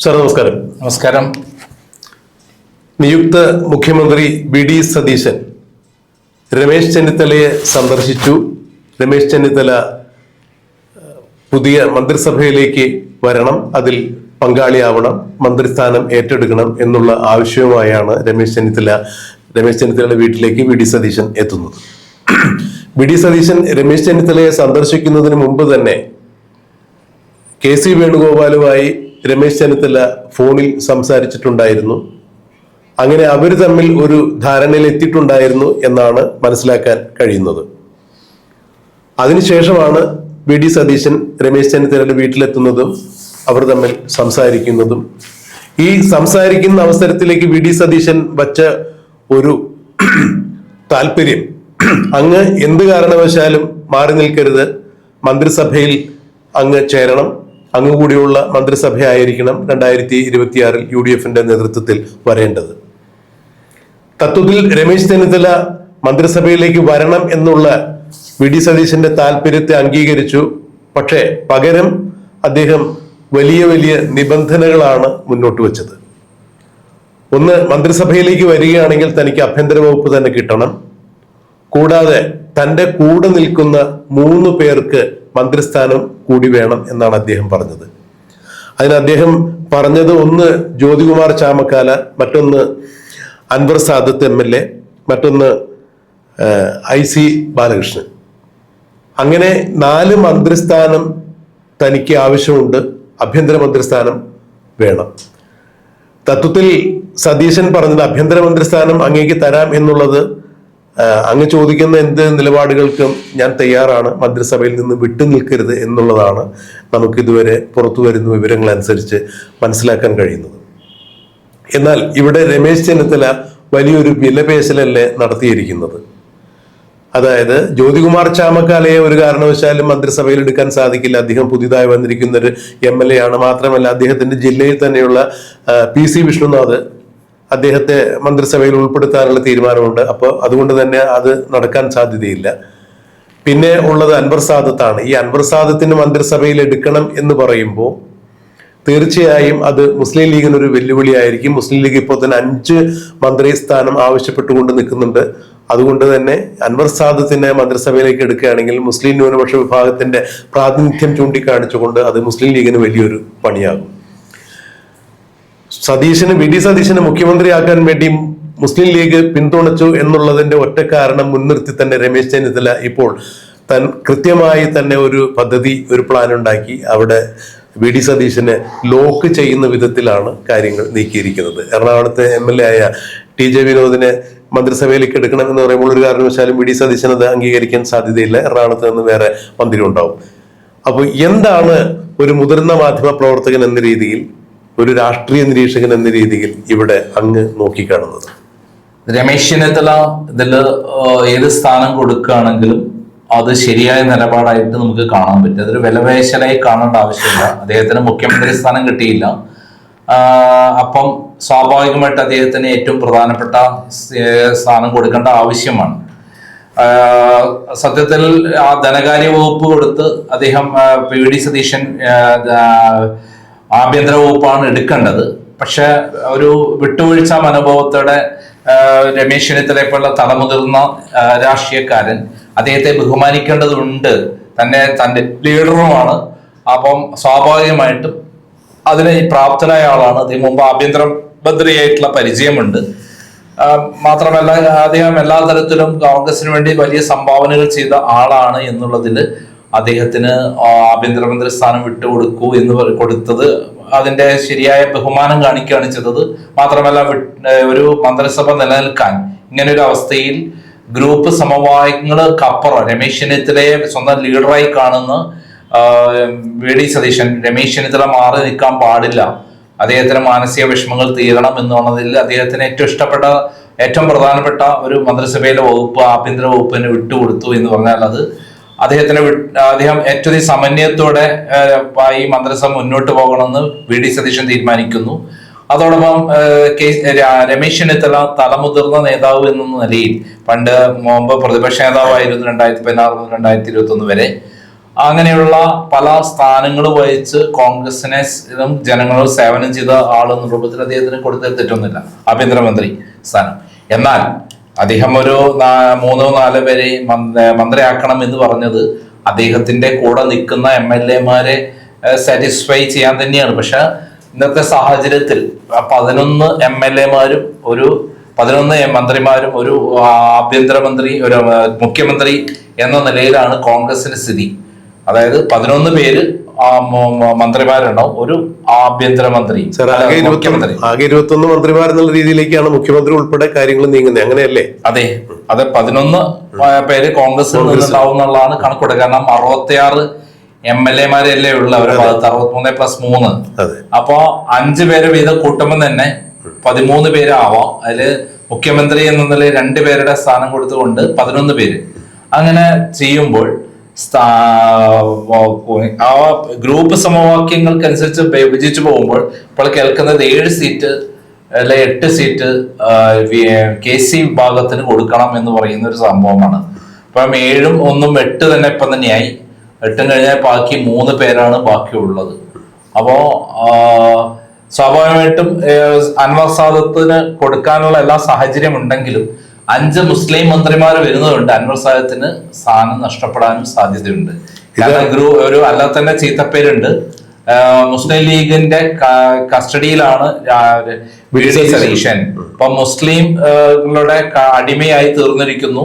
Sir നമസ്കാരം. നമസ്കാരം. നിയുക്ത മുഖ്യമന്ത്രി വി.ഡി. സതീശൻ രമേശ് ചെന്നിത്തലയെ സന്ദർശിച്ചു. രമേശ് ചെന്നിത്തല പുതിയ മന്ത്രിസഭയിലേക്ക് വരണം, അതിൽ പങ്കാളിയാവണം, മന്ത്രിസ്ഥാനം ഏറ്റെടുക്കണം എന്നുള്ള ആവശ്യവുമായാണ് രമേശ് ചെന്നിത്തലയുടെ വീട്ടിലേക്ക് വി.ഡി. സതീശൻ എത്തുന്നത്. വി.ഡി. സതീശൻ രമേശ് ചെന്നിത്തലയെ സന്ദർശിക്കുന്നതിന് മുമ്പ് തന്നെ കെ.സി. വേണുഗോപാലുമായി രമേശ് ചെന്നിത്തല ഫോണിൽ സംസാരിച്ചിട്ടുണ്ടായിരുന്നു. അങ്ങനെ അവർ തമ്മിൽ ഒരു ധാരണയിൽ എത്തിയിട്ടുണ്ടായിരുന്നു എന്നാണ് മനസ്സിലാക്കാൻ കഴിയുന്നത്. അതിനുശേഷമാണ് വി.ഡി. സതീശൻ രമേശ് ചെന്നിത്തലയുടെ വീട്ടിലെത്തുന്നതും അവർ തമ്മിൽ സംസാരിക്കുന്നതും. ഈ സംസാരിക്കുന്ന അവസരത്തിലേക്ക് വി.ഡി. സതീശൻ വച്ച ഒരു താല്പര്യം, അങ്ങ് എന്ത് കാരണവശാലും മാറി നിൽക്കരുത്, മന്ത്രിസഭയിൽ അങ്ങ് ചേരണം, അങ്ങ് കൂടിയുള്ള മന്ത്രിസഭയായിരിക്കണം 2026 UDFന്റെ നേതൃത്വത്തിൽ വരേണ്ടത്. തത്വത്തിൽ രമേശ് ചെന്നിത്തല മന്ത്രിസഭയിലേക്ക് വരണം എന്നുള്ള വി.ഡി. സതീശന്റെ താല്പര്യത്തെ അംഗീകരിച്ചു. പക്ഷേ പകരം അദ്ദേഹം വലിയ വലിയ നിബന്ധനകളാണ് മുന്നോട്ട് വെച്ചത്. ഒന്ന്, മന്ത്രിസഭയിലേക്ക് വരികയാണെങ്കിൽ തനിക്ക് ആഭ്യന്തര വകുപ്പ് തന്നെ കിട്ടണം. കൂടാതെ തന്റെ കൂടെ നിൽക്കുന്ന 3 പേർക്ക് മന്ത്രിസ്ഥാനം കൂടി വേണം എന്നാണ് അദ്ദേഹം പറഞ്ഞത്. അതിന് അദ്ദേഹം പറഞ്ഞത്, ഒന്ന് ജ്യോതികുമാർ ചാമക്കാല, മറ്റൊന്ന് അൻവർ സാദത്ത് MLA, മറ്റൊന്ന് IC ബാലകൃഷ്ണൻ. അങ്ങനെ 4 മന്ത്രിസ്ഥാനം തനിക്ക് ആവശ്യമുണ്ട്, ആഭ്യന്തര മന്ത്രിസ്ഥാനം വേണം. തത്വത്തിൽ സതീശൻ പറഞ്ഞത് ആഭ്യന്തര മന്ത്രിസ്ഥാനം അങ്ങേക്ക് തരാം എന്നുള്ളത്, അങ്ങ് ചോദിക്കുന്ന എന്ത് നിലപാടുകൾക്കും ഞാൻ തയ്യാറാണ്, മന്ത്രിസഭയിൽ നിന്ന് വിട്ടു നിൽക്കരുത് എന്നുള്ളതാണ് നമുക്ക് ഇതുവരെ പുറത്തു വരുന്ന വിവരങ്ങൾ അനുസരിച്ച് മനസ്സിലാക്കാൻ കഴിയുന്നത്. എന്നാൽ ഇവിടെ രമേശ് ചെന്നിത്തല വലിയൊരു വിലപേശലല്ലേ നടത്തിയിരിക്കുന്നത്. അതായത് ജ്യോതികുമാർ ചാമക്കാലയെ ഒരു കാരണവശാലും മന്ത്രിസഭയിൽ എടുക്കാൻ സാധിക്കില്ല, അദ്ദേഹം പുതിയതായി വന്നിരിക്കുന്ന ഒരു MLA ആണ്. മാത്രമല്ല അദ്ദേഹത്തിന്റെ ജില്ലയിൽ തന്നെയുള്ള PC വിഷ്ണുനാഥ് അദ്ദേഹത്തെ മന്ത്രിസഭയിൽ ഉൾപ്പെടുത്താനുള്ള തീരുമാനമുണ്ട്. അപ്പോൾ അതുകൊണ്ട് തന്നെ അത് നടക്കാൻ സാധ്യതയില്ല. പിന്നെ ഉള്ളത് അൻവർ സാദത്താണ്. ഈ അൻവർ സാദത്തിന് മന്ത്രിസഭയിൽ എടുക്കണം എന്ന് പറയുമ്പോൾ തീർച്ചയായും അത് മുസ്ലിം ലീഗിന് ഒരു വെല്ലുവിളിയായിരിക്കും. മുസ്ലിം ലീഗ് ഇപ്പോൾ തന്നെ 5 മന്ത്രിസ്ഥാനം ആവശ്യപ്പെട്ടുകൊണ്ട് നിൽക്കുന്നുണ്ട്. അതുകൊണ്ട് തന്നെ അൻവർ സാദത്തിനെ മന്ത്രിസഭയിലേക്ക് എടുക്കുകയാണെങ്കിൽ മുസ്ലിം ന്യൂനപക്ഷ വിഭാഗത്തിന്റെ പ്രാതിനിധ്യം ചൂണ്ടിക്കാണിച്ചുകൊണ്ട് അത് മുസ്ലിം ലീഗിന് വലിയൊരു പണിയാകും. വി.ഡി. സതീശനെ മുഖ്യമന്ത്രിയാക്കാൻ വേണ്ടി മുസ്ലിം ലീഗ് പിന്തുണച്ചു എന്നുള്ളതിന്റെ ഒറ്റ കാരണം മുൻനിർത്തി തന്നെ രമേശ് ചെന്നിത്തല ഇപ്പോൾ കൃത്യമായി തന്നെ ഒരു പദ്ധതി, ഒരു പ്ലാൻ ഉണ്ടാക്കി അവിടെ വി.ഡി. സതീശനെ ലോക്ക് ചെയ്യുന്ന വിധത്തിലാണ് കാര്യങ്ങൾ നീക്കിയിരിക്കുന്നത്. എറണാകുളത്തെ MLA ആയ TJ വിനോദിനെ മന്ത്രിസഭയിലേക്ക് എടുക്കണം എന്ന് പറയുമ്പോൾ ഒരു കാരണവശാലും വി.ഡി. സതീശൻ അത് അംഗീകരിക്കാൻ സാധ്യതയില്ല. എറണാകുളത്ത് നിന്ന് വേറെ മന്ത്രി ഉണ്ടാവും. അപ്പോൾ എന്താണ് ഒരു മുതിർന്ന മാധ്യമ പ്രവർത്തകൻ എന്ന രീതിയിൽ, ഒരു രാഷ്ട്രീയ നിരീക്ഷകൻ എന്ന രീതിയിൽ ഇവിടെ അങ്ങ് നോക്കിക്കാണുന്നത്? രമേശ് ചെന്നിത്തല ഇതിൽ ഏത് സ്ഥാനം കൊടുക്കുകയാണെങ്കിലും അത് ശരിയായ നിലപാടായിട്ട് നമുക്ക് കാണാൻ പറ്റും. അതൊരു വിലപേശലായി കാണേണ്ട ആവശ്യമില്ല. അദ്ദേഹത്തിന് മുഖ്യമന്ത്രി സ്ഥാനം കിട്ടിയില്ല. അപ്പം സ്വാഭാവികമായിട്ട് അദ്ദേഹത്തിന് ഏറ്റവും പ്രധാനപ്പെട്ട സ്ഥാനം കൊടുക്കേണ്ട ആവശ്യമാണ്. സത്യത്തിൽ ആ ധനകാര്യ വകുപ്പ് കൊടുത്ത് അദ്ദേഹം വി.ഡി. സതീശൻ ആഭ്യന്തര വകുപ്പാണ് എടുക്കേണ്ടത്. പക്ഷെ ഒരു വിട്ടുവീഴ്ച മനോഭാവത്തോടെ രമേശ് ചെന്നിത്തലയെ പോലുള്ള തലമുതിർന്ന രാഷ്ട്രീയക്കാരൻ അദ്ദേഹത്തെ ബഹുമാനിക്കേണ്ടതുണ്ട്. തന്റെ ലീഡറുമാണ്. അപ്പം സ്വാഭാവികമായിട്ടും അതിന് പ്രാപ്തനായ ആളാണ്. അദ്ദേഹം മുമ്പ് ആഭ്യന്തര മന്ത്രിയായിട്ടുള്ള പരിചയമുണ്ട്. മാത്രമല്ല അദ്ദേഹം എല്ലാ തരത്തിലും കോൺഗ്രസിന് വേണ്ടി വലിയ സംഭാവനകൾ ചെയ്ത ആളാണ് എന്നുള്ളതിൽ അദ്ദേഹത്തിന് ആഭ്യന്തരമന്ത്രി സ്ഥാനം വിട്ടുകൊടുക്കൂ എന്ന് കൊടുത്തത് അതിന്റെ ശരിയായ ബഹുമാനം കാണിക്കുകയാണ് ചെയ്തത്. മാത്രമല്ല ഒരു മന്ത്രിസഭ നിലനിൽക്കാൻ ഇങ്ങനെ ഒരു അവസ്ഥയിൽ ഗ്രൂപ്പ് സമവായങ്ങൾക്കപ്പുറം രമേശ് ചെന്നിത്തലയെ സ്വന്തം ലീഡറായി കാണുന്ന വി.ഡി. സതീശൻ രമേശ് ചെന്നിത്തല മാറി നിൽക്കാൻ പാടില്ല, അദ്ദേഹത്തിന് മാനസിക വിഷമങ്ങൾ തീരണം എന്നുള്ളതിൽ അദ്ദേഹത്തിന് ഏറ്റവും പ്രധാനപ്പെട്ട ഒരു മന്ത്രിസഭയിലെ വകുപ്പ് ആഭ്യന്തര വകുപ്പിന് വിട്ടുകൊടുത്തു എന്ന് പറഞ്ഞാൽ അത് അദ്ദേഹം ഏറ്റവും സമന്വയത്തോടെ ഈ മന്ത്രിസഭ മുന്നോട്ട് പോകണമെന്ന് വി.ഡി. സതീശൻ തീരുമാനിക്കുന്നു. അതോടൊപ്പം രമേശ് ചെന്നിത്തല തലമുതിർന്ന നേതാവ് എന്ന നിലയിൽ മുമ്പ് പ്രതിപക്ഷ നേതാവായിരുന്നു 2016 മുതൽ 2021 വരെ. അങ്ങനെയുള്ള പല സ്ഥാനങ്ങൾ വഹിച്ച് കോൺഗ്രസിനെ ജനങ്ങളോട് സേവനം ചെയ്ത ആളെന്ന രൂപത്തിൽ അദ്ദേഹത്തിന് കൊടുത്ത തെറ്റൊന്നുമില്ല ആഭ്യന്തരമന്ത്രി സ്ഥാനം. എന്നാൽ അദ്ദേഹം ഒരു 3-4 പേരെ മന്ത്രിയാക്കണം എന്ന് പറഞ്ഞത് അദ്ദേഹത്തിന്റെ കൂടെ നിൽക്കുന്ന MLA-മാരെ സാറ്റിസ്ഫൈ ചെയ്യാൻ തന്നെയാണ്. പക്ഷെ ഇന്നത്തെ സാഹചര്യത്തിൽ 11 MLA-മാരും 11 മന്ത്രിമാരും ഒരു ആഭ്യന്തരമന്ത്രി, ഒരു മുഖ്യമന്ത്രി എന്ന നിലയിലാണ് കോൺഗ്രസിന്റെ സ്ഥിതി. അതായത് 11 പേര് മന്ത്രിമാരുണ്ടാവും, ഒരു ആഭ്യന്തരമന്ത്രി, മുഖ്യമന്ത്രി. ആകെ 21 മന്ത്രിമാർ എന്നുള്ള രീതിയിലേക്കാണ് മുഖ്യമന്ത്രി ഉൾപ്പെടെ കാര്യങ്ങൾ നീങ്ങുന്നത്, അങ്ങനെയല്ലേ? അതെ, 11 പേര് കോൺഗ്രസിൽ നിന്നുണ്ടാവും എന്നുള്ളതാണ് കണക്കൂടെ. കാരണം 66 MLA-മാരല്ലേ ഉള്ളു, അവര് 63+3. അപ്പൊ 5 പേര് വീതം കൂട്ടുമ്പോൾ തന്നെ 13 പേര് ആവാം. അതില് മുഖ്യമന്ത്രി എന്ന നിലയിൽ 2 പേരുടെ സ്ഥാനം കൊടുത്തുകൊണ്ട് 11 പേര്. അങ്ങനെ ചെയ്യുമ്പോൾ ആ ഗ്രൂപ്പ് സമവാക്യങ്ങൾക്കനുസരിച്ച് വിഭജിച്ചു പോകുമ്പോൾ ഇപ്പോൾ കേൾക്കുന്നത് 7 സീറ്റ് അല്ലെ 8 സീറ്റ് KC വിഭാഗത്തിന് കൊടുക്കണം എന്ന് പറയുന്ന ഒരു സംഭവമാണ്. ഇപ്പം 7ഉം 1ഉം 8 തന്നെ ഇപ്പം തന്നെയായി. 8 കഴിഞ്ഞാൽ ബാക്കി 3 പേരാണ് ബാക്കിയുള്ളത്. അപ്പോ സ്വാഭാവികമായിട്ടും അൻവർ സാദത്തിന് കൊടുക്കാനുള്ള എല്ലാ സാഹചര്യം ഉണ്ടെങ്കിലും 5 മുസ്ലിം മന്ത്രിമാർ വരുന്നതുകൊണ്ട് അൻവർ സാദത്തിന് സ്ഥാനം നഷ്ടപ്പെടാനും സാധ്യതയുണ്ട്. കാരണം ഒരു അല്ലാതെ തന്നെ ചീത്തപ്പേരുണ്ട്. മുസ്ലിം ലീഗിന്റെ കസ്റ്റഡിയിലാണ് VD സതീശൻ. ഇപ്പൊ മുസ്ലിംകളുടെ അടിമയായി തീർന്നിരിക്കുന്നു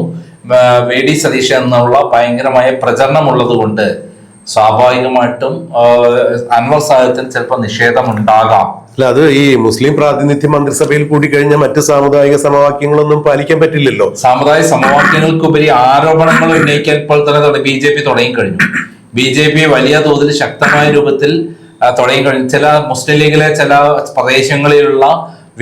VD സതീശൻ എന്നുള്ള ഭയങ്കരമായ പ്രചരണമുള്ളത് കൊണ്ട് സ്വാഭാവികമായിട്ടും അൻവർ സാദത്തിന് ചിലപ്പോൾ നിഷേധം ഉണ്ടാകാം. അല്ല, അത് ഈ മുസ്ലിം പ്രാതിനിധ്യ മന്ത്രിസഭയിൽ കൂടി കഴിഞ്ഞ മറ്റ് സാമുദായിക സമവാക്യങ്ങളൊന്നും പാലിക്കാൻ പറ്റില്ലല്ലോ. സാമുദായിക സമവാക്യങ്ങൾക്കുപരി ആരോപണങ്ങൾ ഉന്നയിക്കാൻ ഇപ്പോൾ തന്നെ BJP തുടങ്ങിക്കഴിഞ്ഞു. BJP വലിയ തോതിൽ ശക്തമായ രൂപത്തിൽ തുടങ്ങിക്കഴിഞ്ഞു. ചില മുസ്ലിം ലീഗിലെ ചില പ്രദേശങ്ങളിലുള്ള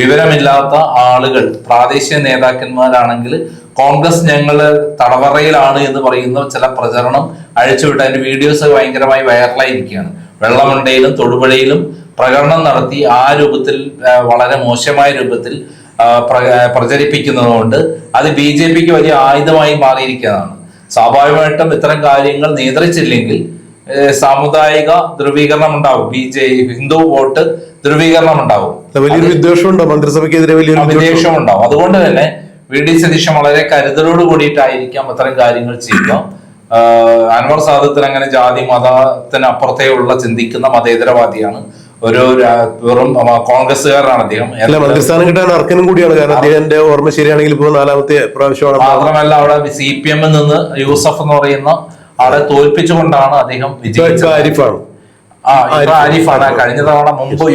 വിവരമില്ലാത്ത ആളുകൾ, പ്രാദേശിക നേതാക്കന്മാരാണെങ്കിൽ കോൺഗ്രസ് ഞങ്ങള് തടവറയിലാണ് എന്ന് പറയുന്ന ചില പ്രചരണം അഴിച്ചുവിട്ട് അതിന്റെ വീഡിയോസ് ഭയങ്കരമായി വൈറലായിരിക്കുകയാണ്. വെള്ളമുണ്ടയിലും തൊടുപുഴയിലും പ്രകടനം നടത്തി ആ രൂപത്തിൽ വളരെ മോശമായ രൂപത്തിൽ പ്രചരിപ്പിക്കുന്നതുകൊണ്ട് അത് BJPക്ക് വലിയ ആയുധമായി മാറിയിരിക്കുന്നതാണ്. സ്വാഭാവികമായിട്ടും ഇത്തരം കാര്യങ്ങൾ നിയന്ത്രിച്ചില്ലെങ്കിൽ സാമുദായിക ധ്രുവീകരണം ഉണ്ടാവും, ഹിന്ദു വോട്ട് ധ്രുവീകരണം ഉണ്ടാവും, വലിയൊരു വിദ്വേഷമുണ്ടോ മന്ത്രിസഭയ്ക്കെതിരെ? വലിയൊരു വിദ്വേഷം ഉണ്ടാവും. അതുകൊണ്ട് തന്നെ VD സതീശൻ വളരെ കരുതലോട് കൂടിയിട്ടായിരിക്കാം ഇത്തരം കാര്യങ്ങൾ ചെയ്യുക. അൻവർ സാദത്തിന് അങ്ങനെ ജാതി മതത്തിന് അപ്പുറത്തേയുള്ള ചിന്തിക്കുന്ന മതേതരവാദിയാണ്. ഒരു വെറും കോൺഗ്രസ്സുകാരനാണ് അദ്ദേഹം. മന്ത്രിസ്ഥാനം കിട്ടാൻ അർഹനും കൂടിയാണ്. കാരണം അദ്ദേഹത്തിന്റെ ഓർമ്മ ശരിയാണെങ്കിൽ ഇപ്പോൾ 4ാമത്തെ പ്രാവശ്യമാണ്. മാത്രമല്ല അവിടെ CPM നിന്ന് യൂസഫ് എന്ന് പറയുന്ന ആളെ തോൽപ്പിച്ചുകൊണ്ടാണ് അദ്ദേഹം വിജയിച്ചത്. ആരിഫാണ്. ആരിഫാണ്. കഴിഞ്ഞ തവണ മുമ്പ്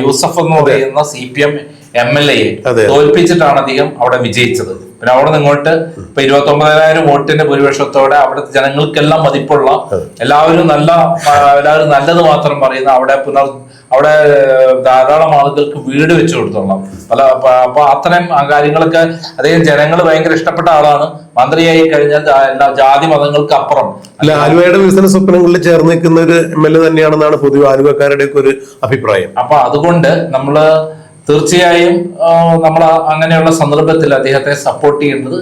യൂസഫ് എന്ന് പറയുന്ന CPM MLA തോൽപ്പിച്ചിട്ടാണ് അദ്ദേഹം അവിടെ വിജയിച്ചത്. പിന്നെ അവിടെ നിന്ന് ഇങ്ങോട്ട് ഇപ്പൊ 29,000 വോട്ടിന്റെ ഭൂരിപക്ഷത്തോടെ അവിടുത്തെ ജനങ്ങൾക്കെല്ലാം മതിപ്പുള്ള, എല്ലാവരും നല്ലത് മാത്രം പറയുന്ന അവിടെ ധാരാളം ആളുകൾക്ക് വീട് വെച്ചു കൊടുത്തോളാം. അപ്പൊ അത്തരം കാര്യങ്ങളൊക്കെ അദ്ദേഹം ജനങ്ങൾ ഭയങ്കര ഇഷ്ടപ്പെട്ട ആളാണ്. മന്ത്രിയായി കഴിഞ്ഞാൽ ജാതി മതങ്ങൾക്ക് അപ്പുറം. അല്ല, ആലുവയുടെ വികസന സ്വപ്നങ്ങളിൽ ചേർന്ന് നിൽക്കുന്ന ഒരു MLA തന്നെയാണെന്നാണ് പൊതുവെ ആലുവക്കാരുടെ ഒക്കെ ഒരു അഭിപ്രായം. അപ്പൊ അതുകൊണ്ട് നമ്മള് തീർച്ചയായും നമ്മൾ അങ്ങനെയുള്ള സന്ദർഭത്തിൽ അദ്ദേഹത്തെ സപ്പോർട്ട് ചെയ്യേണ്ടത്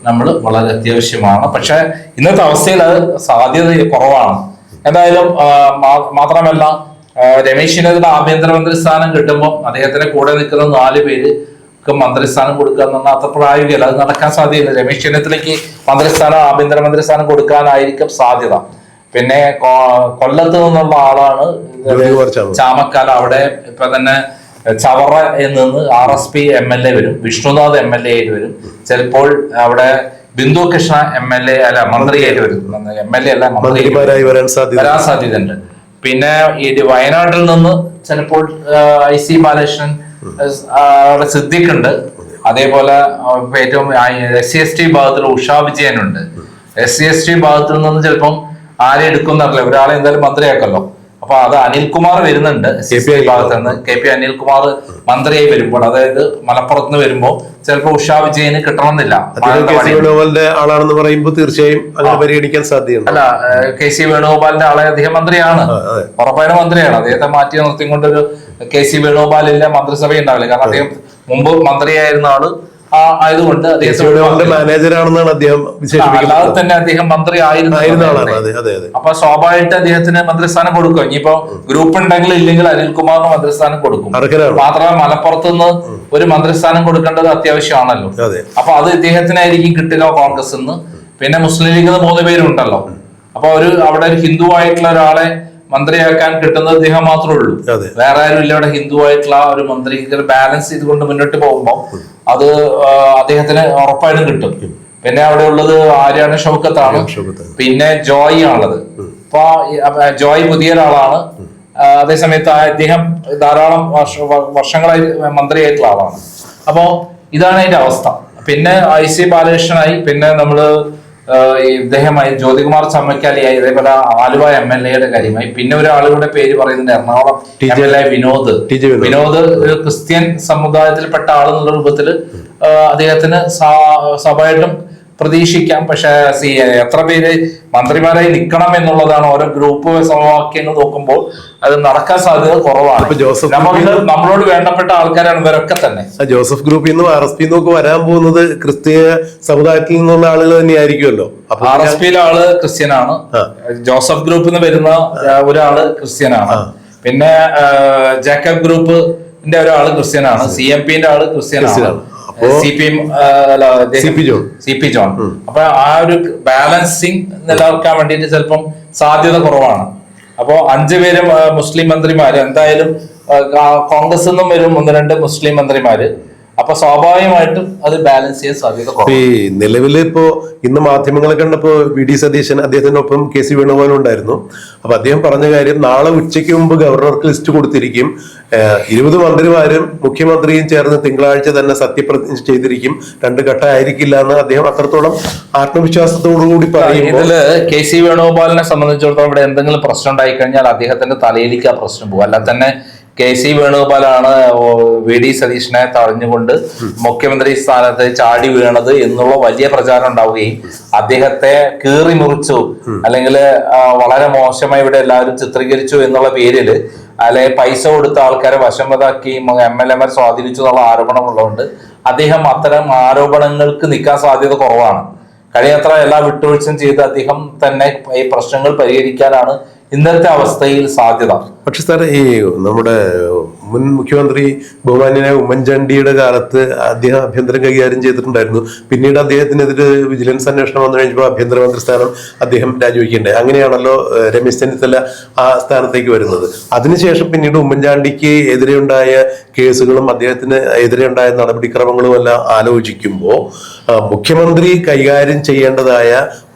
നമ്മൾ വളരെ അത്യാവശ്യമാണ്. പക്ഷെ ഇന്നത്തെ അവസ്ഥയിൽ അത് സാധ്യത കുറവാണ്. എന്തായാലും മാത്രമല്ല, രമേശിന് ആഭ്യന്തരമന്ത്രി സ്ഥാനം കിട്ടുമ്പോൾ അദ്ദേഹത്തിന്റെ കൂടെ നിൽക്കുന്ന 4 പേർക്ക് മന്ത്രിസ്ഥാനം കൊടുക്കുക എന്ന് പറഞ്ഞാൽ അത്ര പ്രായോഗികമല്ല, അത് നടക്കാൻ സാധ്യതയില്ല. രമേശ് ചെന്നിത്തലയ്ക്ക് ആഭ്യന്തരമന്ത്രി സ്ഥാനം കൊടുക്കാനായിരിക്കും സാധ്യത. പിന്നെ കൊല്ലത്ത് നിന്നുള്ള ആളാണ് ചാമക്കാല. അവിടെ ഇപ്പൊ തന്നെ ചവറ നിന്ന് RSP MLA വരും, വിഷ്ണുനാഥ് MLA ആയിട്ട് വരും, ചിലപ്പോൾ അവിടെ ബിന്ദു കൃഷ്ണ MLA അല്ല മന്ത്രിയായിട്ട് വരും, MLA അല്ല മന്ത്രി വരാൻ സാധ്യതയുണ്ട്. പിന്നെ ഈ വയനാട്ടിൽ നിന്ന് ചിലപ്പോൾ IC ബാലകൃഷ്ണൻ അവിടെ സിദ്ദിഖുണ്ട്. അതേപോലെ ഏറ്റവും SC/ST ഭാഗത്തിൽ ഉഷാ വിജയനുണ്ട്. SC/ST ഭാഗത്തിൽ നിന്ന് ചിലപ്പം ആരെ എടുക്കുന്നറിയില്ല, ഒരാളെ എന്തായാലും മന്ത്രിയാക്കല്ലോ. അപ്പൊ അത് അനിൽകുമാർ വരുന്നുണ്ട് ഭാഗത്ത് നിന്ന്. KP അനിൽകുമാർ മന്ത്രിയായി വരുമ്പോൾ, അതായത് മലപ്പുറത്ത് നിന്ന് വരുമ്പോൾ ചിലപ്പോൾ ഉഷാ വിജയന് കിട്ടണമെന്നില്ല. ആളാണെന്ന് പറയുമ്പോൾ തീർച്ചയായും അങ്ങനെ പരിഗണിക്കാൻ സാധ്യതയുണ്ട്. അല്ല, KC വേണുഗോപാലിന്റെ ആളെ അദ്ദേഹം മന്ത്രിയാണ്, ഉറപ്പായും മന്ത്രിയാണ്. അദ്ദേഹത്തെ മാറ്റി നിർത്തിക്കൊണ്ടൊരു KC വേണുഗോപാലിന്റെ മന്ത്രിസഭ ഉണ്ടാവില്ല. കാരണം അദ്ദേഹം മുമ്പ് മന്ത്രിയായിരുന്ന ആള് ആയതുകൊണ്ട് അദ്ദേഹത്തിന്റെ മാനേജറാണെന്നാണ് അദ്ദേഹം വിശേഷിപ്പിക്കുന്നത്. അല്ലാതെ തന്നെ അദ്ദേഹം മന്ത്രി ആയിരുന്നു. അപ്പൊ സ്വാഭാവികമായിട്ട് അദ്ദേഹത്തിന് മന്ത്രിസ്ഥാനം കൊടുക്കും. ഇനിയിപ്പോ ഗ്രൂപ്പ് ഉണ്ടെങ്കിൽ ഇല്ലെങ്കിൽ അനിൽകുമാറിന് മന്ത്രിസ്ഥാനം കൊടുക്കും. മാത്രമല്ല മലപ്പുറത്ത് നിന്ന് ഒരു മന്ത്രിസ്ഥാനം കൊടുക്കേണ്ടത് അത്യാവശ്യമാണല്ലോ. അപ്പൊ അത് ഇദ്ദേഹത്തിനായിരിക്കും കിട്ടുക കോൺഗ്രസ് നിന്ന്. പിന്നെ മുസ്ലിം ലീഗിൽ നിന്ന് 3 പേരുണ്ടല്ലോ. അപ്പൊ അവിടെ ഒരു ഹിന്ദു ആയിട്ടുള്ള ഒരാളെ മന്ത്രിയാക്കാൻ കിട്ടുന്നത് അദ്ദേഹം മാത്രമേ ഉള്ളൂ. വേറെ ആരും ഇല്ല അവിടെ ഹിന്ദു ആയിട്ടുള്ള ഒരു മന്ത്രി. ബാലൻസ് ചെയ്തുകൊണ്ട് മുന്നോട്ട് പോകുമ്പോൾ അത് അദ്ദേഹത്തിന് ഉറപ്പായിട്ടും കിട്ടും. പിന്നെ അവിടെ ഉള്ളത് ആര്യാണ് ഷൗക്കത്താണ്, പിന്നെ ജോയി ആണുള്ളത്. അപ്പൊ ജോയ് പുതിയ ഒരാളാണ്. അതേസമയത്ത് അദ്ദേഹം ധാരാളം വർഷങ്ങളായി മന്ത്രിയായിട്ടുള്ള ആളാണ്. അപ്പോ ഇതാണ് അതിന്റെ അവസ്ഥ. പിന്നെ IC ബാലകൃഷ്ണനായി, പിന്നെ നമ്മള് ഇദ്ദേഹമായി ജ്യോതികുമാർ ചമ്മക്കാലിയായി, ഇതേപോലെ ആലുവ MLA കാര്യമായി. പിന്നെ ഒരാളുടെ പേര് പറയുന്നുണ്ട്, എറണാകുളം MLA വിനോദ്. ഒരു ക്രിസ്ത്യൻ സമുദായത്തിൽപ്പെട്ട ആളെന്നുള്ള രൂപത്തിൽ അദ്ദേഹത്തിന് സ്വാഭാവികമായിട്ടും പ്രതീക്ഷിക്കാം. പക്ഷെ എത്ര പേര് മന്ത്രിമാരായി നിൽക്കണം എന്നുള്ളതാണ്. ഓരോ ഗ്രൂപ്പ് സമവാക്യങ്ങൾ നോക്കുമ്പോൾ അത് നടക്കാൻ സാധ്യത കുറവാണ്. നമ്മളോട് വേണ്ടപ്പെട്ട ആൾക്കാരാണ് ഇവരൊക്കെ തന്നെ. ജോസഫ് ഗ്രൂപ്പിൽ നിന്നും RSP നിന്നൊക്കെ വരാൻ പോകുന്നത് ക്രിസ്തീയ സമുദായത്തിൽ നിന്നുള്ള ആളുകൾ തന്നെയായിരിക്കുമല്ലോ. RSPയിലെ ആള് ക്രിസ്ത്യനാണ്. ജോസഫ് ഗ്രൂപ്പിൽ നിന്ന് വരുന്ന ഒരാള് ക്രിസ്ത്യനാണ്. പിന്നെ ജേക്കബ് ഗ്രൂപ്പിന്റെ ഒരാള് ക്രിസ്ത്യനാണ്. CMPന്റെ ആള് ക്രിസ്ത്യനാണ്. CP John. അപ്പൊ ആ ഒരു ബാലൻസിങ് നിലനിർത്താൻ വേണ്ടിയിട്ട് ചിലപ്പം സാധ്യത കുറവാണ്. അപ്പോ 5 പേരും മുസ്ലിം മന്ത്രിമാര് എന്തായാലും കോൺഗ്രസ് നിന്നും വരും 1-2 മുസ്ലിം മന്ത്രിമാര്. അപ്പൊ സ്വാഭാവികമായിട്ടും അത് ബാലൻസ് ചെയ്യാൻ സാധ്യത കുറവാണ്. ഈ നിലവിൽ ഇപ്പോ ഇന്ന് മാധ്യമങ്ങളെ കണ്ടപ്പോ VD സതീശൻ അദ്ദേഹത്തിന്റെ ഒപ്പം KC വേണുഗോപാൽ ഉണ്ടായിരുന്നു. അപ്പൊ അദ്ദേഹം പറഞ്ഞ കാര്യം, നാളെ ഉച്ചയ്ക്ക് മുമ്പ് ഗവർണർക്ക് ലിസ്റ്റ് കൊടുത്തിരിക്കും. 20 മന്ത്രിമാരും മുഖ്യമന്ത്രിയും ചേർന്ന് തിങ്കളാഴ്ച തന്നെ സത്യപ്രതിജ്ഞ ചെയ്തിരിക്കും. 2 ഘട്ടമായിരിക്കില്ല എന്ന് അദ്ദേഹം അത്രത്തോളം ആത്മവിശ്വാസത്തോടു കൂടി പറയും. ഇതില് KC വേണുഗോപാലിനെ സംബന്ധിച്ചിടത്തോളം ഇവിടെ എന്തെങ്കിലും പ്രശ്നം ഉണ്ടായി കഴിഞ്ഞാൽ അദ്ദേഹത്തിന്റെ തലയിലേക്ക് ആ പ്രശ്നം പോകും. അല്ല തന്നെ KC വേണുഗോപാലാണ് VD സതീശനെ തടഞ്ഞുകൊണ്ട് മുഖ്യമന്ത്രി സ്ഥാനത്ത് ചാടി വീണത് എന്നുള്ള വലിയ പ്രചാരണം ഉണ്ടാവുകയും അദ്ദേഹത്തെ കീറി മുറിച്ചു, അല്ലെങ്കിൽ വളരെ മോശമായി ഇവിടെ എല്ലാവരും ചിത്രീകരിച്ചു എന്നുള്ള പേരില്, അല്ലെ പൈസ കൊടുത്ത ആൾക്കാരെ വശംവദാക്കി MLA സ്വാധീനിച്ചു എന്നുള്ള ആരോപണമുള്ളതുകൊണ്ട് അദ്ദേഹം അത്തരം ആരോപണങ്ങൾക്ക് നിൽക്കാൻ സാധ്യത കുറവാണ്. കഴിയത്ര എല്ലാ വിട്ടുവീഴ്ചയും ചെയ്ത് അദ്ദേഹം തന്നെ ഈ പ്രശ്നങ്ങൾ പരിഹരിക്കാനാണ് ഇന്നത്തെ അവസ്ഥയിൽ സാധ്യത. പക്ഷെ സാർ, ഈ നമ്മുടെ മുൻ മുഖ്യമന്ത്രി ബഹുമാന്യനായ ഉമ്മൻചാണ്ടിയുടെ കാലത്ത് അദ്ദേഹം ആഭ്യന്തരം കൈകാര്യം ചെയ്തിട്ടുണ്ടായിരുന്നു. പിന്നീട് അദ്ദേഹത്തിനെതിരെ വിജിലൻസ് അന്വേഷണം വന്നു കഴിഞ്ഞപ്പോൾ ആഭ്യന്തരമന്ത്രി സ്ഥാനം അദ്ദേഹം രാജിവെക്കേണ്ടത്. അങ്ങനെയാണല്ലോ രമേശ് ചെന്നിത്തല ആ സ്ഥാനത്തേക്ക് വരുന്നത്. അതിനുശേഷം പിന്നീട് ഉമ്മൻചാണ്ടിക്ക് എതിരെയുണ്ടായ കേസുകളും അദ്ദേഹത്തിന് എതിരെയുണ്ടായ നടപടിക്രമങ്ങളും എല്ലാം ആലോചിക്കുമ്പോൾ മുഖ്യമന്ത്രി കൈകാര്യം ചെയ്യേണ്ടതായ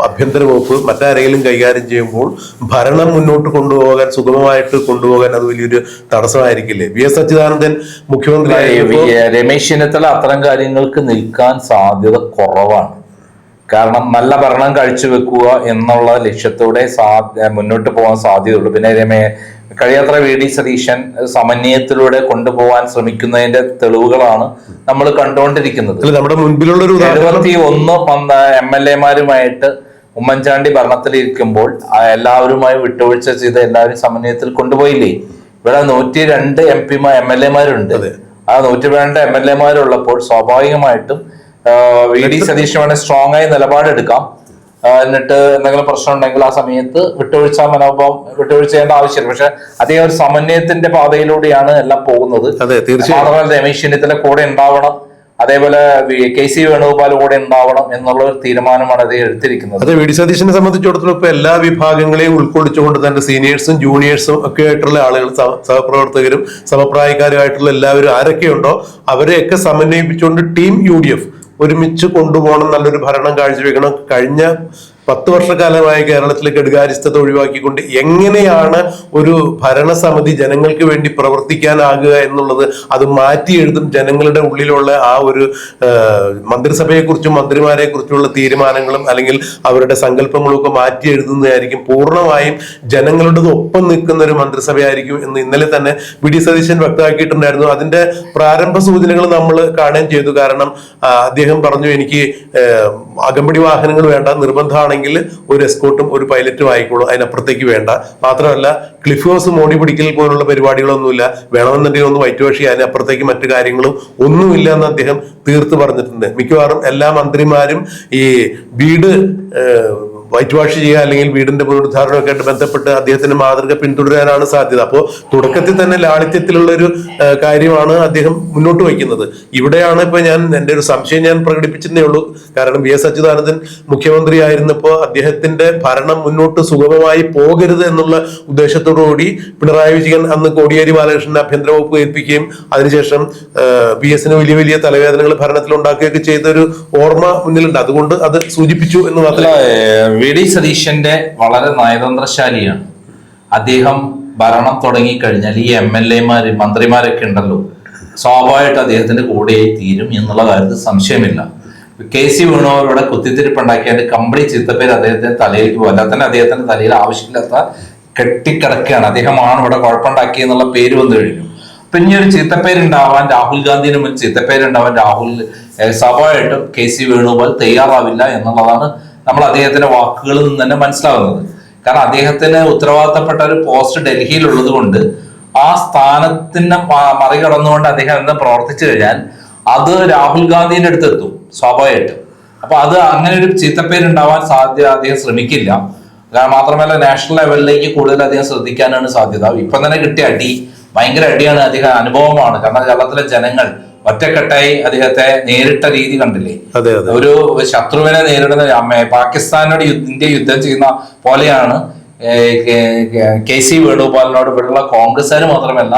ആഭ്യന്തര വകുപ്പ് മറ്റാരെങ്കിലും കൈകാര്യം ചെയ്യുമ്പോൾ ഭരണം മുന്നോട്ട് കൊണ്ടുപോകാൻ, സുഗമമായിട്ട് കൊണ്ടുപോകാൻ അത് വലിയൊരു തടസ്സമായിരിക്കില്ലേ? VS അച്യുതാനന്ദൻ മുഖ്യമന്ത്രി, രമേശ് ചെന്നിത്തല അത്തരം കാര്യങ്ങൾക്ക് നിൽക്കാൻ സാധ്യത കുറവാണ്. കാരണം നല്ല ഭരണം കാഴ്ചവെക്കുക എന്നുള്ള ലക്ഷ്യത്തോടെ മുന്നോട്ട് പോകാൻ സാധ്യതയുള്ളൂ. പിന്നെ കഴിയാത്ര VD സതീശൻ സമന്വയത്തിലൂടെ കൊണ്ടുപോകാൻ ശ്രമിക്കുന്നതിന്റെ തെളിവുകളാണ് നമ്മൾ കണ്ടുകൊണ്ടിരിക്കുന്നത്. നമ്മുടെ മുൻപിലുള്ള 71 MLA ഉമ്മൻചാണ്ടി ഭരണത്തിലിരിക്കുമ്പോൾ എല്ലാവരുമായി വിട്ടുവീഴ്ച ചെയ്ത് എല്ലാവരും സമന്വയത്തിൽ കൊണ്ടുപോയില്ലേ? ഇവിടെ 102 MLA-മാരുണ്ട്. ആ 102 MLA-മാരുള്ളപ്പോൾ സ്വാഭാവികമായിട്ടും VD സതീശൻ വേണേൽ സ്ട്രോങ് ആയി നിലപാടെടുക്കാം. എന്നിട്ട് എന്തെങ്കിലും പ്രശ്നം ഉണ്ടെങ്കിൽ ആ സമയത്ത് വിട്ടുവീഴ്ച ചെയ്യേണ്ട ആവശ്യമില്ല. പക്ഷെ അദ്ദേഹം ഒരു സമന്വയത്തിന്റെ പാതയിലൂടെയാണ് എല്ലാം പോകുന്നത്. മാത്രമല്ല രമേശ് ചെന്നിത്തല കൂടെ ഉണ്ടാവണം, അതേപോലെ KC വേണുഗോപാൽ കൂടെ ഉണ്ടാവണം എന്നുള്ള ഒരു തീരുമാനമാണ് അത് എടുത്തിരിക്കുന്നത്. അതെ, VD സതീശനെ സംബന്ധിച്ചിടത്തോളം ഇപ്പൊ എല്ലാ വിഭാഗങ്ങളെയും ഉൾക്കൊള്ളിച്ചുകൊണ്ട് തന്നെ സീനിയേഴ്സും ജൂനിയേഴ്സും ഒക്കെ ആയിട്ടുള്ള ആളുകൾ, സഹപ്രവർത്തകരും സമപ്രായക്കാരുമായിട്ടുള്ള എല്ലാവരും ആരൊക്കെയുണ്ടോ അവരെയൊക്കെ സമന്വയിപ്പിച്ചുകൊണ്ട് ടീം UDF ഒരുമിച്ച് കൊണ്ടുപോകണം, നല്ലൊരു ഭരണം കാഴ്ചവെക്കണം. കഴിഞ്ഞ 10 വർഷക്കാലമായി കേരളത്തിലെ കെടുകാര്യസ്ഥത ഒഴിവാക്കിക്കൊണ്ട് എങ്ങനെയാണ് ഒരു ഭരണസമിതി ജനങ്ങൾക്ക് വേണ്ടി പ്രവർത്തിക്കാനാകുക എന്നുള്ളത് അത് മാറ്റി എഴുതും. ജനങ്ങളുടെ ഉള്ളിലുള്ള ആ ഒരു മന്ത്രിസഭയെക്കുറിച്ചും മന്ത്രിമാരെ കുറിച്ചുള്ള തീരുമാനങ്ങളും അല്ലെങ്കിൽ അവരുടെ സങ്കല്പങ്ങളും ഒക്കെ മാറ്റി എഴുതുന്നതായിരിക്കും. പൂർണ്ണമായും ജനങ്ങളുടെ ഒപ്പം നിൽക്കുന്ന ഒരു മന്ത്രിസഭയായിരിക്കും എന്ന് ഇന്നലെ തന്നെ VD സതീശൻ വ്യക്തമാക്കിയിട്ടുണ്ടായിരുന്നു. അതിന്റെ പ്രാരംഭ സൂചനകൾ നമ്മൾ കാണുകയും ചെയ്തു. കാരണം അദ്ദേഹം പറഞ്ഞു, എനിക്ക് അകമ്പടി വാഹനങ്ങൾ വേണ്ട, നിർബന്ധമാണെങ്കിൽ ആണെങ്കിൽ ഒരു എസ്കോർട്ടും ഒരു പൈലറ്റും ആയിക്കോളും, അതിനപ്പുറത്തേക്ക് വേണ്ട. മാത്രമല്ല ക്ലിഫ് ഹൗസ് മോടി പിടിക്കൽ പോലുള്ള പരിപാടികളൊന്നുമില്ല, വേണമെന്നുണ്ടെങ്കിൽ ഒന്ന് വൈറ്റ് വാഷ്, അതിനപ്പുറത്തേക്ക് മറ്റു കാര്യങ്ങളും ഒന്നുമില്ല എന്ന് അദ്ദേഹം തീർത്ത് പറഞ്ഞിട്ടുണ്ട്. മിക്കവാറും എല്ലാ മന്ത്രിമാരും ഈ വീട് വൈറ്റ് വാഷ് ചെയ്യുക അല്ലെങ്കിൽ വീടിന്റെ പുനരുദ്ധാരണമൊക്കെ ആയിട്ട് ബന്ധപ്പെട്ട് അദ്ദേഹത്തിന്റെ മാതൃക പിന്തുടരാനാണ് സാധ്യത. അപ്പോൾ തുടക്കത്തിൽ തന്നെ ലാളിത്യത്തിലുള്ള ഒരു കാര്യമാണ് അദ്ദേഹം മുന്നോട്ട് വയ്ക്കുന്നത്. ഇവിടെയാണ് ഇപ്പൊ എന്റെ ഒരു സംശയം ഞാൻ പ്രകടിപ്പിച്ചതേ ഉള്ളൂ. കാരണം വി എസ് അച്യുതാനന്ദൻ മുഖ്യമന്ത്രി ആയിരുന്നപ്പോൾ അദ്ദേഹത്തിന്റെ ഭരണം മുന്നോട്ട് സുഗമമായി പോകരുത് എന്നുള്ള ഉദ്ദേശത്തോടുകൂടി പിണറായി വിജയൻ അന്ന് കോടിയേരി ബാലകൃഷ്ണൻ ആഭ്യന്തര വകുപ്പ് ഏൽപ്പിക്കുകയും അതിനുശേഷം വി എസിന് വലിയ വലിയ തലവേദനകൾ ഭരണത്തിൽ ഉണ്ടാക്കുകയൊക്കെ ചെയ്തൊരു ഓർമ്മ മുന്നിലുണ്ട്. അതുകൊണ്ട് അത് സൂചിപ്പിച്ചു എന്ന് മാത്രമേ. വി ഡി സതീശന്റെ വളരെ നയതന്ത്രശാലിയാണ്. അദ്ദേഹം ഭരണം തുടങ്ങിക്കഴിഞ്ഞാൽ ഈ MLA-മാര് മന്ത്രിമാരൊക്കെ ഉണ്ടല്ലോ, സ്വാഭാവികമായിട്ട് അദ്ദേഹത്തിന്റെ കൂടെയായി തീരും എന്നുള്ള കാര്യത്തിൽ സംശയമില്ല. KC വേണുഗോപാൽ കുത്തിത്തിരിപ്പുണ്ടാക്കിയാൽ കംപ്ലീറ്റ് ചിത്തപ്പേര് അദ്ദേഹത്തിന്റെ തലയിലേക്ക് പോകും. അല്ലാതെ തന്നെ അദ്ദേഹത്തിന്റെ തലയിൽ ആവശ്യമില്ലാത്ത കെട്ടിക്കിടക്കുകയാണ്. അദ്ദേഹമാണ് ഇവിടെ കുഴപ്പമുണ്ടാക്കി എന്നുള്ള പേര് വന്നു കഴിഞ്ഞു. പിന്നെ ഒരു ചീത്തപ്പേരുണ്ടാവാൻ രാഹുൽ ഗാന്ധിന് മുൻ ചീത്തപ്പേരുണ്ടാവാൻ സ്വാഭാവികമായിട്ടും KC വേണുഗോപാൽ തയ്യാറാവില്ല എന്നുള്ളതാണ് നമ്മൾ അദ്ദേഹത്തിന്റെ വാക്കുകളിൽ നിന്ന് തന്നെ മനസ്സിലാവുന്നത്. കാരണം അദ്ദേഹത്തിന് ഉത്തരവാദിത്തപ്പെട്ട ഒരു പോസ്റ്റ് ഡൽഹിയിലുള്ളത് കൊണ്ട് ആ സ്ഥാനത്തിന് മറികടന്നുകൊണ്ട് അദ്ദേഹം എന്താ പ്രവർത്തിച്ചു കഴിഞ്ഞാൽ അത് രാഹുൽ ഗാന്ധിന്റെ അടുത്തെത്തും സ്വാഭാവികമായിട്ടും. അപ്പൊ അത് അങ്ങനെ ഒരു ചീത്തപ്പേരുണ്ടാവാൻ സാധ്യത അദ്ദേഹം ശ്രമിക്കില്ല. മാത്രമല്ല നാഷണൽ ലെവലിലേക്ക് കൂടുതൽ അദ്ദേഹം ശ്രദ്ധിക്കാനാണ് സാധ്യത. ഇപ്പം തന്നെ കിട്ടിയ അടി ഭയങ്കര അടിയാണ്, അദ്ദേഹം അനുഭവമാണ്. കാരണം കേരളത്തിലെ ജനങ്ങൾ ഒറ്റക്കെട്ടായി അദ്ദേഹത്തെ നേരിട്ട രീതി കണ്ടില്ലേ. ഒരു ശത്രുവിനെ നേരിടുന്ന പാകിസ്ഥാനോട് ഇന്ത്യ യുദ്ധം ചെയ്യുന്ന പോലെയാണ് KC വേണുഗോപാലിനോട് ഇവിടെയുള്ള കോൺഗ്രസ്സുകാർ മാത്രമല്ല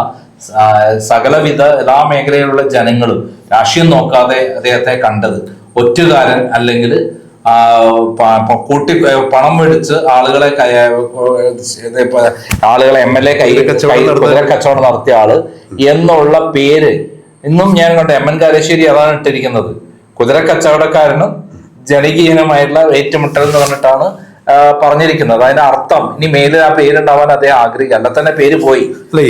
സകലവിധ എല്ലാ മേഖലയിലുള്ള ജനങ്ങളും രാഷ്ട്രീയം നോക്കാതെ അദ്ദേഹത്തെ കണ്ടത്. ഒറ്റുകാരൻ അല്ലെങ്കിൽ കൂട്ടി പണം മേടിച്ച് ആളുകളെ MLA കച്ചവടം നടത്തിയ ആള് എന്നുള്ള പേര് ഇന്നും ഞാൻ കണ്ട MN കാരശ്ശേരി അതാണ് ഇട്ടിരിക്കുന്നത്. കുതിര കച്ചവടക്കാരനും ജനകീയമായിട്ടുള്ള ഏറ്റുമുട്ടൽ എന്ന് പറഞ്ഞിട്ടാണ് പറഞ്ഞിരിക്കുന്നത്. അതിന്റെ അർത്ഥം ഇനി മേലിൽ ആ പേരുണ്ടാവാൻ അദ്ദേഹം ആഗ്രഹിക്കുക, അല്ല തന്നെ പേര് പോയി. അല്ല,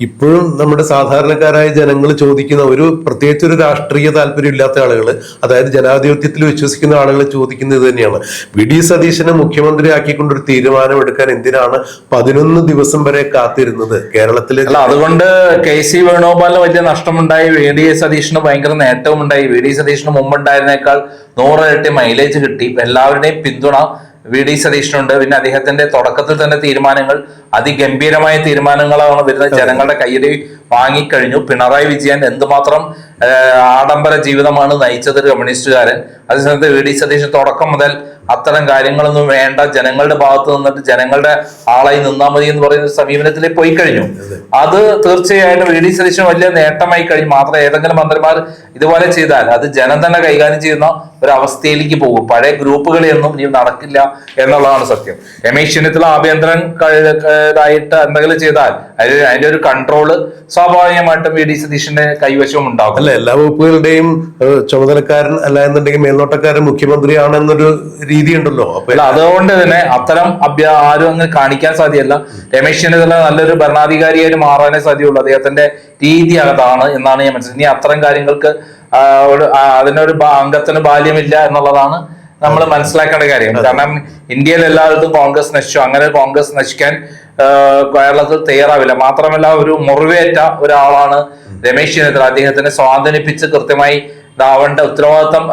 ഇപ്പോഴും നമ്മുടെ സാധാരണക്കാരായ ജനങ്ങൾ ചോദിക്കുന്ന പ്രത്യേകിച്ച് ഒരു രാഷ്ട്രീയ താല്പര്യം ഇല്ലാത്ത ആളുകൾ, അതായത് ജനാധിപത്യത്തിൽ വിശ്വസിക്കുന്ന ആളുകൾ ചോദിക്കുന്നത് തന്നെയാണ്. വി ഡി സതീശനെ മുഖ്യമന്ത്രി ആക്കിക്കൊണ്ടൊരു തീരുമാനം എടുക്കാൻ എന്തിനാണ് 11 ദിവസം വരെ കാത്തിരുന്നത് കേരളത്തിലെ? അതുകൊണ്ട് KC വേണുഗോപാലിന് വലിയ നഷ്ടമുണ്ടായി, വി ഡി സതീശന് ഭയങ്കര നേട്ടവും ഉണ്ടായി. വി ഡി സതീശന് മുമ്പുണ്ടായിരുന്നേക്കാൾ 100 ഇരട്ടി മൈലേജ് കിട്ടി. എല്ലാവരുടെയും പിന്തുണ വി ഡി സതീശനുണ്ട്. പിന്നെ അദ്ദേഹത്തിന്റെ തുടക്കത്തിൽ തന്നെ തീരുമാനങ്ങൾ അതിഗംഭീരമായ തീരുമാനങ്ങളാണ് വരുന്നത്. ജനങ്ങളുടെ കയ്യടി വാങ്ങിക്കഴിഞ്ഞു. പിണറായി വിജയൻ എന്തുമാത്രം ആഡംബര ജീവിതമാണ് നയിച്ചത് കമ്മ്യൂണിസ്റ്റുകാരൻ. അതേസമയത്ത് വി ഡി സതീശൻ തുടക്കം മുതൽ അത്തരം കാര്യങ്ങളൊന്നും വേണ്ട, ജനങ്ങളുടെ ഭാഗത്ത് നിന്നിട്ട് ജനങ്ങളുടെ ആളായി നിന്നാ മതി എന്ന് പറയുന്ന സമീപനത്തിലേക്ക് പോയി കഴിഞ്ഞു. അത് തീർച്ചയായിട്ടും വി ഡി സതീശൻ വലിയ നേട്ടമായി കഴിഞ്ഞു. മാത്രം ഏതെങ്കിലും മന്ത്രിമാർ ഇതുപോലെ ചെയ്താൽ അത് ജനം തന്നെ കൈകാര്യം ചെയ്യുന്ന ഒരു അവസ്ഥയിലേക്ക് പോകും. പഴയ ഗ്രൂപ്പുകളെയൊന്നും ഇനി നടക്കില്ല എന്നുള്ളതാണ് സത്യം. രമേശ് ചെന്നിത്തല ആഭ്യന്തരമായിട്ട് എന്തെങ്കിലും ചെയ്താൽ അതിന്റെ ഒരു കൺട്രോള് സ്വാഭാവികമായിട്ടും വി ഡി സതീശന്റെ കൈവശവും ഉണ്ടാകും. അല്ല, എല്ലാ വകുപ്പുകളുടെയും ചുമതലക്കാരൻ അല്ല എന്നുണ്ടെങ്കിൽ മേൽനോട്ടക്കാരൻ മുഖ്യമന്ത്രിയാണെന്നൊരു രീതി ഉണ്ടല്ലോ. അല്ല, അതുകൊണ്ട് തന്നെ അത്തരം ആരും അങ്ങ് കാണിക്കാൻ സാധ്യല്ല. രമേശ് ചെന്നിത്തല നല്ലൊരു ഭരണാധികാരിയായിട്ട് മാറാനേ സാധ്യമുള്ളൂ. അദ്ദേഹത്തിന്റെ രീതി അതാണ് എന്നാണ് ഞാൻ മനസ്സിലാക്കുന്നത്. ഇനി അത്തരം കാര്യങ്ങൾക്ക് അതിനൊരു അംഗത്തിന് ബാല്യമില്ല എന്നുള്ളതാണ് നമ്മൾ മനസ്സിലാക്കേണ്ട കാര്യം. കാരണം ഇന്ത്യയിൽ എല്ലായിടത്തും കോൺഗ്രസ് നശിച്ചു. അങ്ങനെ കോൺഗ്രസ് നശിക്കാൻ കേരളത്തിൽ തയ്യാറാവില്ല. മാത്രമല്ല ഒരു മുറിവേറ്റ ഒരാളാണ് രമേശ് ചെന്നിത്തല. അദ്ദേഹത്തിനെ സ്വാധീനിപ്പിച്ച് കൃത്യമായി ഇതാവേണ്ട ഉത്തരവാദിത്തം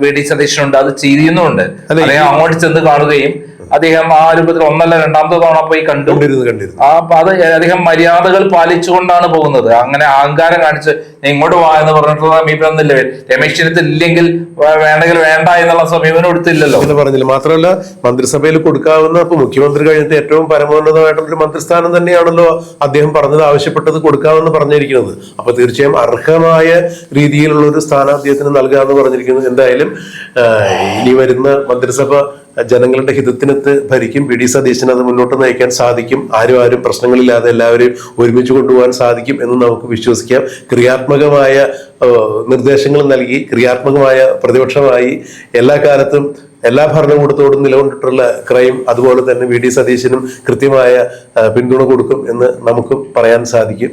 വി ഡി സതീശനുണ്ട്. അത് ചെയ്യുന്നുണ്ട്. അദ്ദേഹം അങ്ങോട്ട് ചെന്ന് കാണുകയും അദ്ദേഹം ആ രൂപത്തിൽ ഒന്നല്ല രണ്ടാമത്തെ തവണ പോയി കണ്ടു. അത് അദ്ദേഹം മര്യാദകൾ പാലിച്ചുകൊണ്ടാണ് പോകുന്നത്. അങ്ങനെ അഹങ്കാരം കാണിച്ച് ഇങ്ങോട്ട് വാ എന്ന് പറഞ്ഞിട്ടുള്ള സമീപനമൊന്നുമില്ല. രമേശ് ചെന്നിത്തല ഇല്ലെങ്കിൽ വേണ്ടെങ്കിൽ വേണ്ട എന്നുള്ള സമീപനം എടുത്തില്ലല്ലോ എന്ന് പറഞ്ഞില്ല. മാത്രമല്ല മന്ത്രിസഭയിൽ കൊടുക്കാവുന്ന മുഖ്യമന്ത്രി കഴിഞ്ഞിട്ട് ഏറ്റവും പരമോന്നതമായിട്ടുള്ളൊരു മന്ത്രിസ്ഥാനം തന്നെയാണല്ലോ അദ്ദേഹം പറഞ്ഞത്, ആവശ്യപ്പെട്ടത് കൊടുക്കാമെന്ന് പറഞ്ഞിരിക്കുന്നത്. അപ്പൊ തീർച്ചയായും അർഹമായ രീതിയിലുള്ള ഒരു സ്ഥാനം അദ്ദേഹത്തിന് നൽകാമെന്ന് പറഞ്ഞിരിക്കുന്നു. എന്തായാലും ഇനി വരുന്ന മന്ത്രിസഭ ജനങ്ങളുടെ ഹിതത്തിനൊത്ത് ഭരിക്കും. വി ഡി സതീശന് അത് മുന്നോട്ട് നയിക്കാൻ സാധിക്കും. ആരും പ്രശ്നങ്ങളില്ലാതെ എല്ലാവരെയും ഒരുമിച്ച് കൊണ്ടുപോകാൻ സാധിക്കും എന്ന് നമുക്ക് വിശ്വസിക്കാം. ക്രിയാത്മകമായ നിർദ്ദേശങ്ങൾ നൽകി ക്രിയാത്മകമായ പ്രതിപക്ഷമായി എല്ലാ കാലത്തും എല്ലാ ഭരണകൂടത്തോടും നിലകൊണ്ടിട്ടുള്ള ക്രൈം അതുപോലെ തന്നെ വി ഡി സതീശനും കൃത്യമായ പിന്തുണ കൊടുക്കും എന്ന് നമുക്ക് പറയാൻ സാധിക്കും.